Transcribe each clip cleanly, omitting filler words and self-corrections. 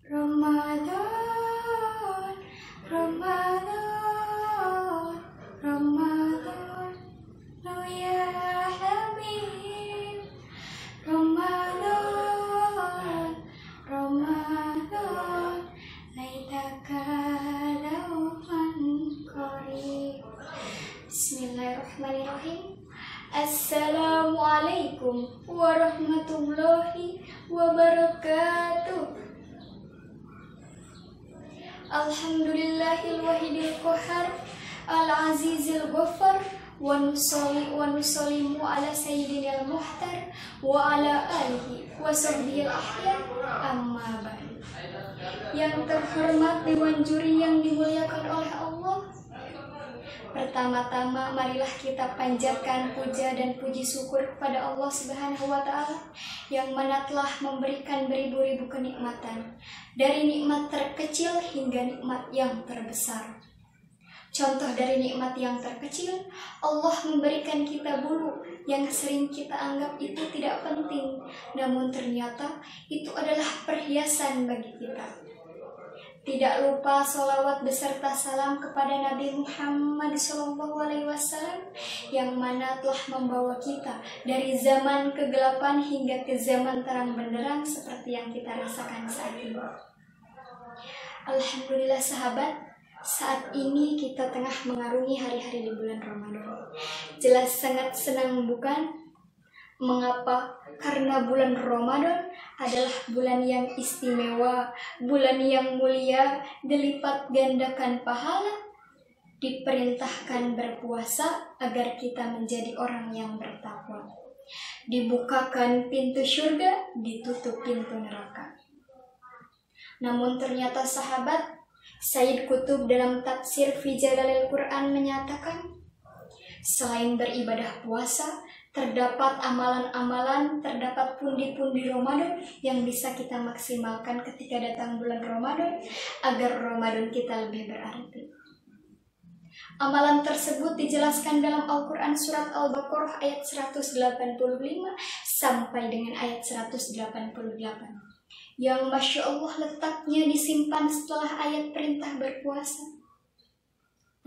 Ramadan, Ramadan, Ramadan, oh ya Habib. Ramadan, Ramadan, laitaka lauman qarib. Bismillahirrahmanirrahim. Assalamualaikum warahmatullahi wabarakatuh. Alhamdulillahil wahidil qahar, al-azizil ghaffar, wa nusallimu ala sayyidinal muhtar wa ala alihi wa sahbihi al-ahyar, amma ba'du. Yang terhormat Dewan Juri yang dimuliakan oleh Allah, pertama-tama marilah kita panjatkan puja dan puji syukur kepada Allah Subhanahu wa Ta'ala yang mana telah memberikan beribu-ribu kenikmatan, dari nikmat terkecil hingga nikmat yang terbesar. Contoh dari nikmat yang terkecil, Allah memberikan kita bulu yang sering kita anggap itu tidak penting, namun ternyata itu adalah perhiasan bagi kita. Tidak lupa sholawat beserta salam kepada Nabi Muhammad SAW yang mana telah membawa kita dari zaman kegelapan hingga ke zaman terang benderang seperti yang kita rasakan saat ini. Alhamdulillah sahabat, saat ini kita tengah mengarungi hari-hari di bulan Ramadan. Jelas sangat senang bukan? Mengapa? Karena bulan Ramadan adalah bulan yang istimewa, bulan yang mulia, dilipat gandakan pahala, diperintahkan berpuasa agar kita menjadi orang yang bertakwa. Dibukakan pintu surga, ditutup pintu neraka. Namun ternyata sahabat, Sayyid Qutb dalam tafsir Fi Jalalil Quran menyatakan, selain beribadah puasa, terdapat amalan-amalan, terdapat pundi-pundi Ramadan yang bisa kita maksimalkan ketika datang bulan Ramadan agar Ramadan kita lebih berarti. Amalan tersebut dijelaskan dalam Al-Quran surat Al-Baqarah ayat 185 sampai dengan ayat 188 yang Masya Allah letaknya disimpan setelah ayat perintah berpuasa.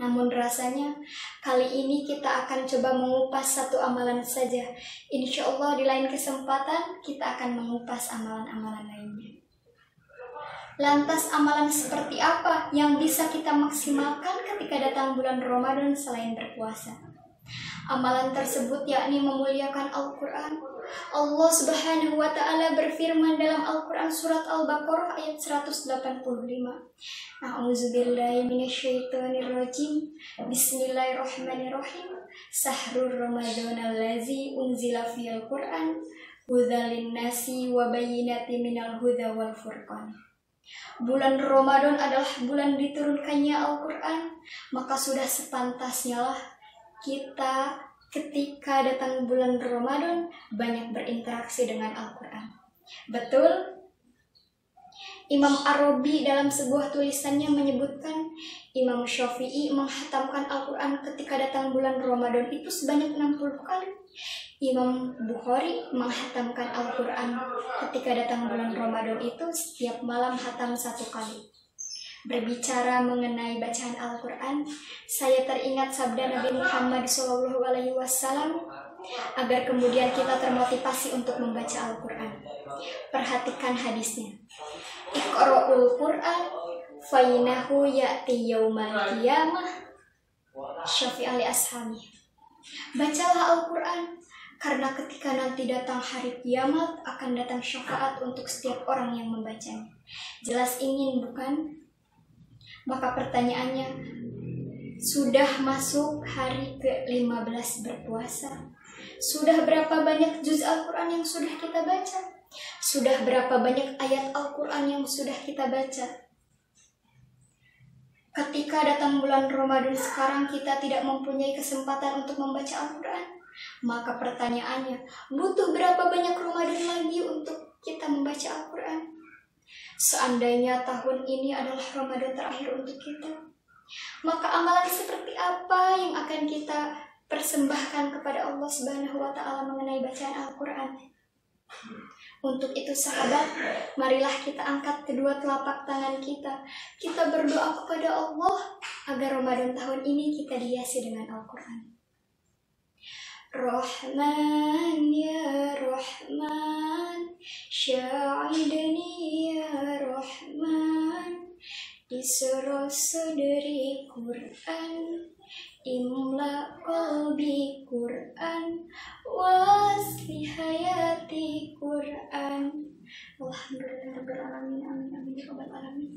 Namun rasanya kali ini kita akan coba mengupas satu amalan saja. Insya Allah di lain kesempatan kita akan mengupas amalan-amalan lainnya. Lantas amalan seperti apa yang bisa kita maksimalkan ketika datang bulan Ramadan selain berpuasa? Amalan tersebut yakni memuliakan Al-Quran. Allah Subhanahu wa Ta'ala berfirman dalam Al-Quran surat Al-Baqarah ayat 185. A'udzubillahi minasyaitonirrajim. Bismillahirrahmanirrahim. Sahrul Ramadanal ladzi unzila fil Qur'an hudzal linnasi wa bayyinatin minal huda wal furqan. Bulan Ramadan adalah bulan diturunkannya Al-Quran, maka sudah sepantasnya lah kita ketika datang bulan Ramadan banyak berinteraksi dengan Al-Quran. Betul? Imam Ar-Rabi dalam sebuah tulisannya menyebutkan Imam Syafi'i menghatamkan Al-Quran ketika datang bulan Ramadan itu sebanyak 60 kali. Imam Bukhari menghatamkan Al-Quran ketika datang bulan Ramadan itu setiap malam hatam 1 kali. Berbicara mengenai bacaan Al-Quran, saya teringat sabda Nabi Muhammad SAW agar kemudian kita termotivasi untuk membaca Al-Quran. Perhatikan hadisnya. Iqra'ul Quran fainahu ya'ti yaumal qiyamah syafi'ali ashabi. Bacalah Al-Quran karena ketika nanti datang hari kiamat akan datang syafaat untuk setiap orang yang membacanya. Jelas ingin bukan? Maka pertanyaannya, sudah masuk hari ke-15 berpuasa? Sudah berapa banyak juz Al-Quran yang sudah kita baca? Sudah berapa banyak ayat Al-Quran yang sudah kita baca? Ketika datang bulan Ramadan sekarang kita tidak mempunyai kesempatan untuk membaca Al-Quran, maka pertanyaannya, butuh berapa banyak Ramadan lagi untuk kita membaca Al-Quran? Seandainya tahun ini adalah Ramadan terakhir untuk kita, maka amalan seperti apa yang akan kita persembahkan kepada Allah Subhanahu wa Ta'ala mengenai bacaan Al-Quran? Untuk itu sahabat, marilah kita angkat kedua telapak tangan kita. Kita berdoa kepada Allah agar Ramadan tahun ini kita dihiasi dengan Al-Quran. Rahman ya Rahman, sya'idni ya Rahman, isra sadri Quran, imla qalbi Quran, wasli hayati Quran. Alhamdulillahirrahmanirrahim. Amin amin ya rabbal alamin.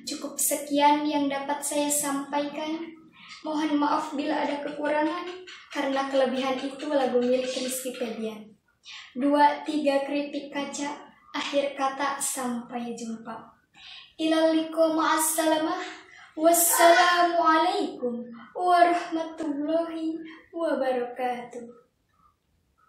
Cukup sekian yang dapat saya sampaikan. Mohon maaf bila ada kekurangan, karena kelebihan itu lagu milik Rizky Febian. 2-3 keripik kaca, akhir kata sampai jumpa. Ilal liqa ma'assalamah. Wassalamualaikum warahmatullahi wabarakatuh.